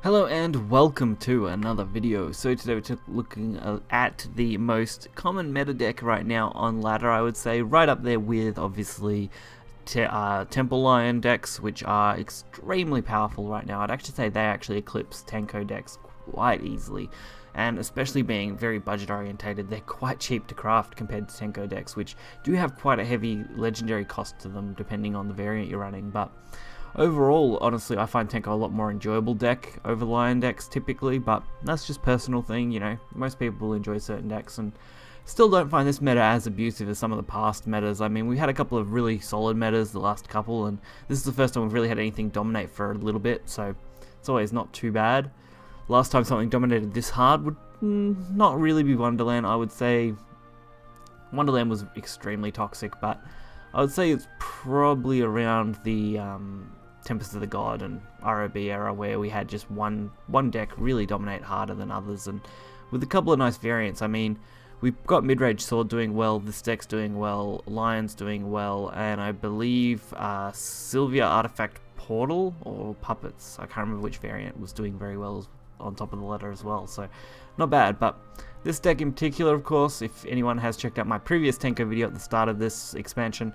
Hello and welcome to another video. So today we're looking at the most common meta deck right now on ladder, I would say, right up there with obviously Temple Lion decks, which are extremely powerful right now. I'd actually say they actually eclipse Tenko decks quite easily, and especially being very budget orientated, they're quite cheap to craft compared to Tenko decks, which do have quite a heavy legendary cost to them depending on the variant you're running. But overall, honestly, I find Tenko a lot more enjoyable deck over Lion decks typically, but that's just personal thing, you know. Most people enjoy certain decks and still don't find this meta as abusive as some of the past metas. I mean, we had a couple of really solid metas the last couple, and this is the first time we've really had anything dominate for a little bit, so it's always not too bad. Last time something dominated this hard would not really be Wonderland. I would say Wonderland was extremely toxic, but I would say it's probably around the Tempest of the God and ROB era, where we had just one deck really dominate harder than others, and with a couple of nice variants. I mean, we've got Midrange Sword doing well, this deck's doing well, Lion's doing well, and I believe Sylvia Artifact Portal or Puppets, I can't remember which variant, was doing very well on top of the ladder as well, so not bad. But this deck in particular, of course, if anyone has checked out my previous Tenko video at the start of this expansion,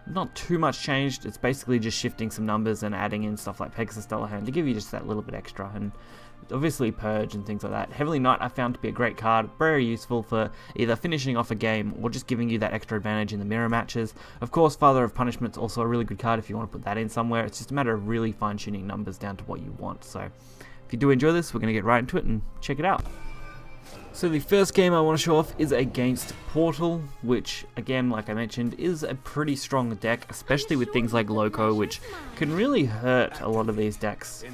not too much changed. It's basically just shifting some numbers and adding in stuff like Pegasus Dullahan to give you just that little bit extra, and obviously Purge and things like that. Heavenly Knight I found to be a great card, very useful for either finishing off a game or just giving you that extra advantage in the mirror matches. Of course, Father of Punishment's also a really good card if you want to put that in somewhere. It's just a matter of really fine-tuning numbers down to what you want. So if you do enjoy this, we're going to get right into it and check it out. So the first game I want to show off is against Portal, which again, like I mentioned, is a pretty strong deck, especially with things like Loco, which can really hurt a lot of these decks.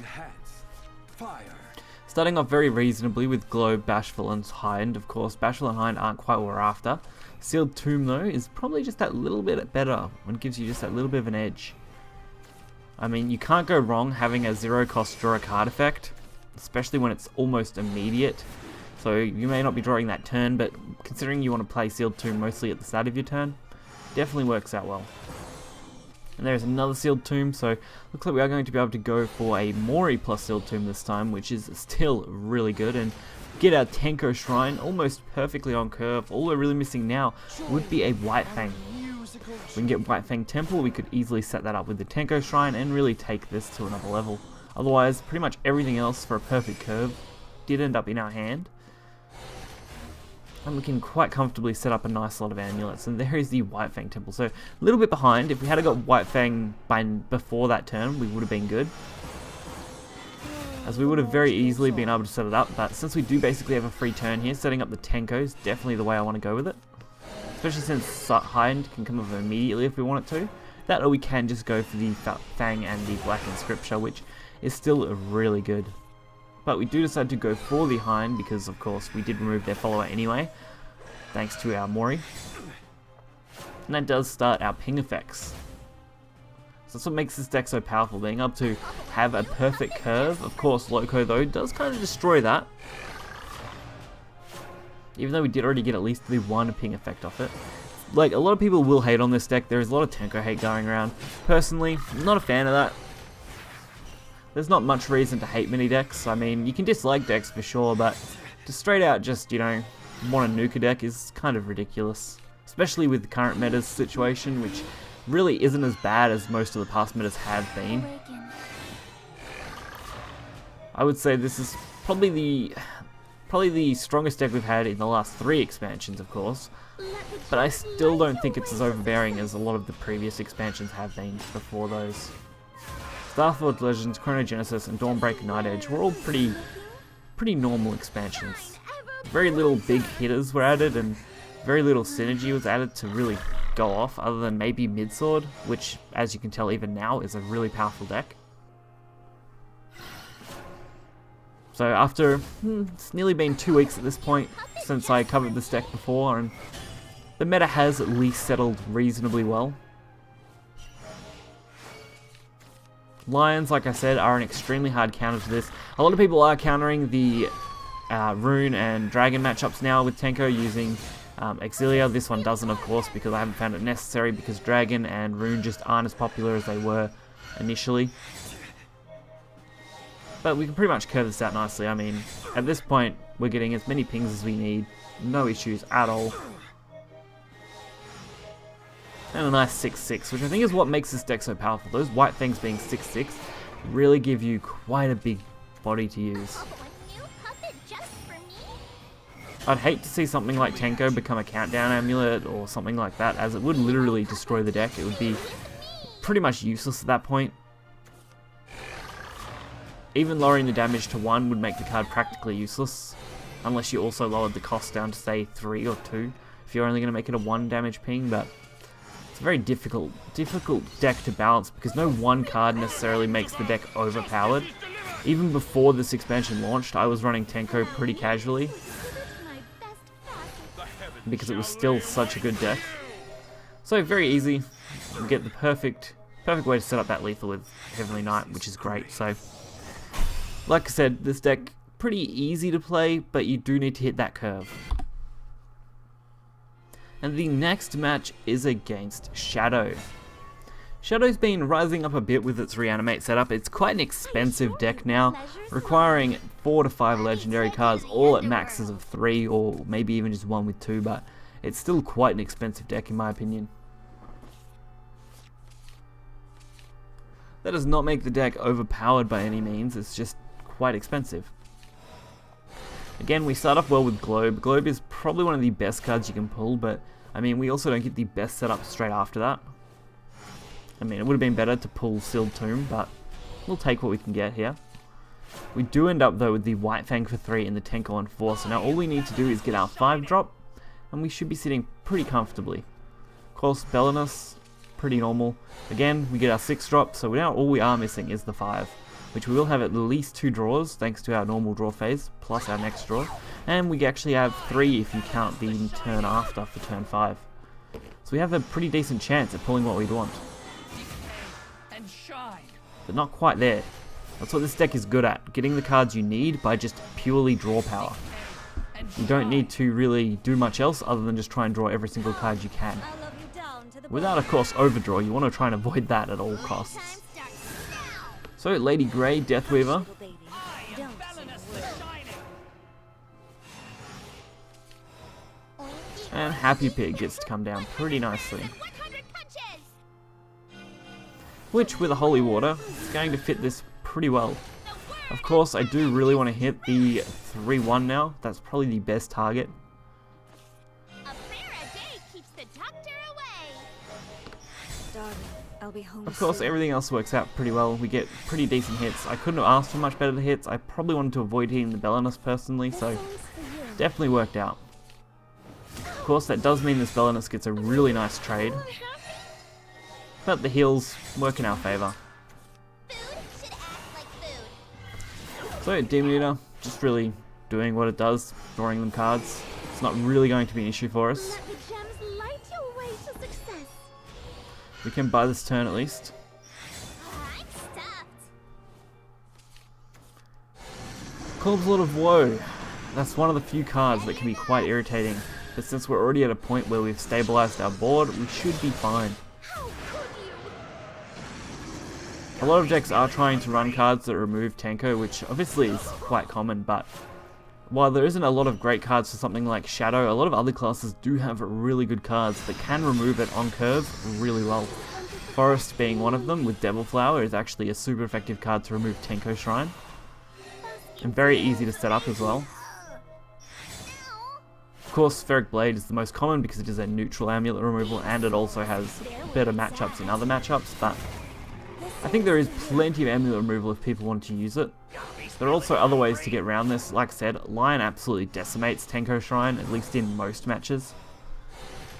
Starting off very reasonably with Globe, Bashful and Hind. Of course, Bashful and Hind aren't quite what we're after. Sealed Tomb though is probably just that little bit better and gives you just that little bit of an edge. I mean, you can't go wrong having a zero cost draw a card effect, especially when it's almost immediate. So you may not be drawing that turn, but considering you want to play Sealed Tomb mostly at the start of your turn, definitely works out well. And there's another Sealed Tomb, so looks like we are going to be able to go for a Mori plus Sealed Tomb this time, which is still really good, and get our Tenko Shrine almost perfectly on curve. All we're really missing now would be a White Fang. If we can get White Fang Temple, we could easily set that up with the Tenko Shrine and really take this to another level. Otherwise, pretty much everything else for a perfect curve did end up in our hand. And we can quite comfortably set up a nice lot of amulets, and there is the White Fang Temple. So a little bit behind. If we had got White Fang before that turn, we would have been good, as we would have very easily been able to set it up. But since we do basically have a free turn here, setting up the Tenko is definitely the way I want to go with it, especially since Hind can come over immediately if we want it to. That, or we can just go for the Fang and the Black Inscripture, which is still really good. But we do decide to go for the Hind because, of course, we did remove their follower anyway, thanks to our Mori. And that does start our ping effects. So that's what makes this deck so powerful, being able to have a perfect curve. Of course, Loco, though, does kind of destroy that, even though we did already get at least the one ping effect off it. Like, a lot of people will hate on this deck. There is a lot of Tenko hate going around. Personally, I'm not a fan of that. There's not much reason to hate mini decks. I mean, you can dislike decks for sure, but to straight out just, you know, want to nuke a deck is kind of ridiculous. Especially with the current meta's situation, which really isn't as bad as most of the past metas have been. I would say this is probably the strongest deck we've had in the last 3 expansions, of course. But I still don't think it's as overbearing as a lot of the previous expansions have been before those. Starforged Legends, Chronogenesis, and Dawnbreaker Night Edge were all pretty normal expansions. Very little big hitters were added, and very little synergy was added to really go off, other than maybe Midsword, which, as you can tell even now, is a really powerful deck. So after, it's nearly been 2 weeks at this point since I covered this deck before, and the meta has at least settled reasonably well. Lions, like I said, are an extremely hard counter to this. A lot of people are countering the Rune and Dragon matchups now with Tenko using Exilia. This one doesn't, of course, because I haven't found it necessary, because Dragon and Rune just aren't as popular as they were initially. But we can pretty much curve this out nicely. I mean, at this point, we're getting as many pings as we need. No issues at all. And a nice 6-6, which I think is what makes this deck so powerful. Those white things being 6-6 really give you quite a big body to use. I'd hate to see something like Tenko become a countdown amulet or something like that, as it would literally destroy the deck. It would be pretty much useless at that point. Even lowering the damage to 1 would make the card practically useless, unless you also lowered the cost down to say 3 or 2, if you're only going to make it a 1 damage ping, but it's a very difficult deck to balance, because no one card necessarily makes the deck overpowered. Even before this expansion launched, I was running Tenko pretty casually, because it was still such a good deck. So very easy, you get the perfect way to set up that lethal with Heavenly Knight, which is great. So, like I said, this deck pretty easy to play, but you do need to hit that curve. And the next match is against Shadow. Shadow's been rising up a bit with its reanimate setup. It's quite an expensive deck now, requiring 4 to 5 legendary cards, all at maxes of 3, or maybe even just 1 with 2, but it's still quite an expensive deck in my opinion. That does not make the deck overpowered by any means, it's just quite expensive. Again, we start off well with Globe. Globe is probably one of the best cards you can pull, but I mean, we also don't get the best setup straight after that. I mean, it would have been better to pull Sealed Tomb, but we'll take what we can get here. We do end up though with the White Fang for 3 and the Tenko on 4, so now all we need to do is get our 5 drop, and we should be sitting pretty comfortably. Of course, Bellinus, pretty normal. Again, we get our 6 drop, so now all we are missing is the 5, which we will have at least 2 draws thanks to our normal draw phase, plus our next draw. And we actually have 3 if you count the turn after for turn 5. So we have a pretty decent chance at pulling what we'd want. But not quite there. That's what this deck is good at, getting the cards you need by just purely draw power. You don't need to really do much else other than just try and draw every single card you can. Without, of course, overdraw. You want to try and avoid that at all costs. So, Lady Grey, Deathweaver. And Happy Pig gets to come down pretty nicely. Which, with a Holy Water, is going to fit this pretty well. Of course, I do really want to hit the 3-1 now. That's probably the best target. Of course, everything else works out pretty well. We get pretty decent hits. I couldn't have asked for much better hits. I probably wanted to avoid hitting the Bellinus personally, so definitely worked out. Of course, that does mean this Bellinus gets a really nice trade. But the heals work in our favour. So Demon Eater, just really doing what it does, drawing them cards. It's not really going to be an issue for us. We can buy this turn at least. Corp's Lord of Woe. That's one of the few cards that can be quite irritating. But since we're already at a point where we've stabilized our board, we should be fine. A lot of decks are trying to run cards that remove Tenko, which obviously is quite common, but while there isn't a lot of great cards for something like Shadow, a lot of other classes do have really good cards that can remove it on curve really well. Forest being one of them, with Devil Flower, is actually a super effective card to remove Tenko Shrine. And very easy to set up as well. Of course, Spheric Blade is the most common because it is a neutral amulet removal, and it also has better matchups in other matchups, but I think there is plenty of amulet removal if people want to use it. There are also other ways to get around this. Like I said, Lion absolutely decimates Tenko Shrine, at least in most matches.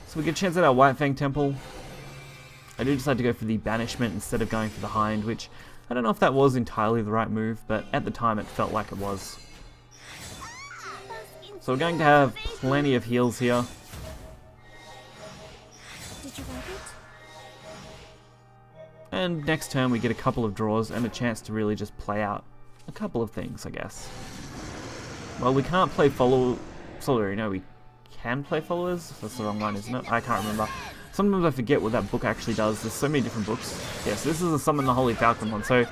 So we get a chance at our White Fang Temple. I do decide to go for the Banishment instead of going for the Hind, which I don't know if that was entirely the right move, but at the time it felt like it was. So we're going to have plenty of heals here. And next turn we get a couple of draws and a chance to really just play out a couple of things, I guess. Well, we can't play no, we can play Followers? That's the wrong one, isn't it? I can't remember. Sometimes I forget what that book actually does. There's so many different books. Yes, this is a Summon the Holy Falcon one. So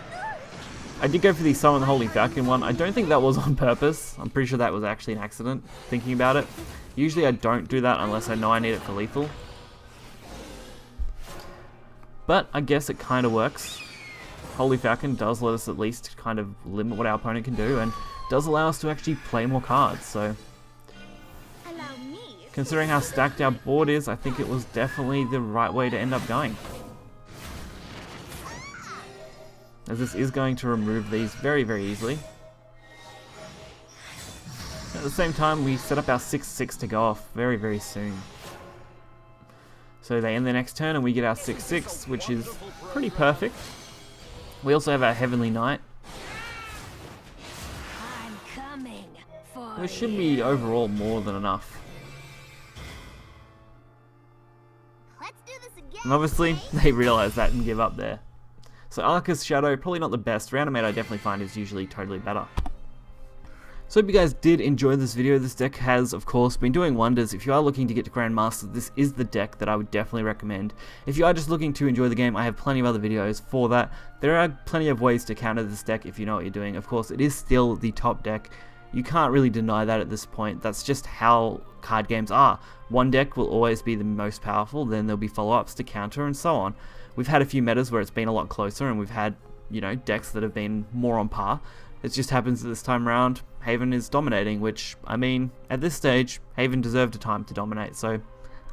I did go for the Summon the Holy Falcon one. I don't think that was on purpose. I'm pretty sure that was actually an accident, thinking about it. Usually I don't do that unless I know I need it for lethal. But I guess it kind of works. Holy Falcon does let us at least kind of limit what our opponent can do, and does allow us to actually play more cards, so... Considering how stacked our board is, I think it was definitely the right way to end up going. As this is going to remove these very, very easily. At the same time, we set up our 6/6 to go off very, very soon. So they end the next turn and we get our 6/6, which is pretty perfect. We also have our Heavenly Knight. This should be overall more than enough. And obviously, they realise that and give up there. So Arcus Shadow, probably not the best. Reanimate I definitely find is usually totally better. So hope you guys did enjoy this video. This deck has, of course, been doing wonders. If you are looking to get to Grandmaster, this is the deck that I would definitely recommend. If you are just looking to enjoy the game, I have plenty of other videos for that. There are plenty of ways to counter this deck if you know what you're doing. Of course, it is still the top deck. You can't really deny that at this point. That's just how card games are. One deck will always be the most powerful, then there'll be follow-ups to counter and so on. We've had a few metas where it's been a lot closer, and we've had, you know, decks that have been more on par. It just happens that this time around, Haven is dominating, which, I mean, at this stage, Haven deserved a time to dominate, so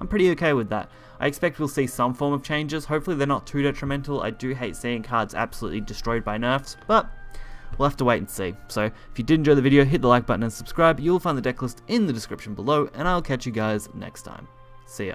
I'm pretty okay with that. I expect we'll see some form of changes. Hopefully they're not too detrimental. I do hate seeing cards absolutely destroyed by nerfs, but we'll have to wait and see. So if you did enjoy the video, hit the like button and subscribe. You'll find the deck list in the description below, and I'll catch you guys next time. See ya.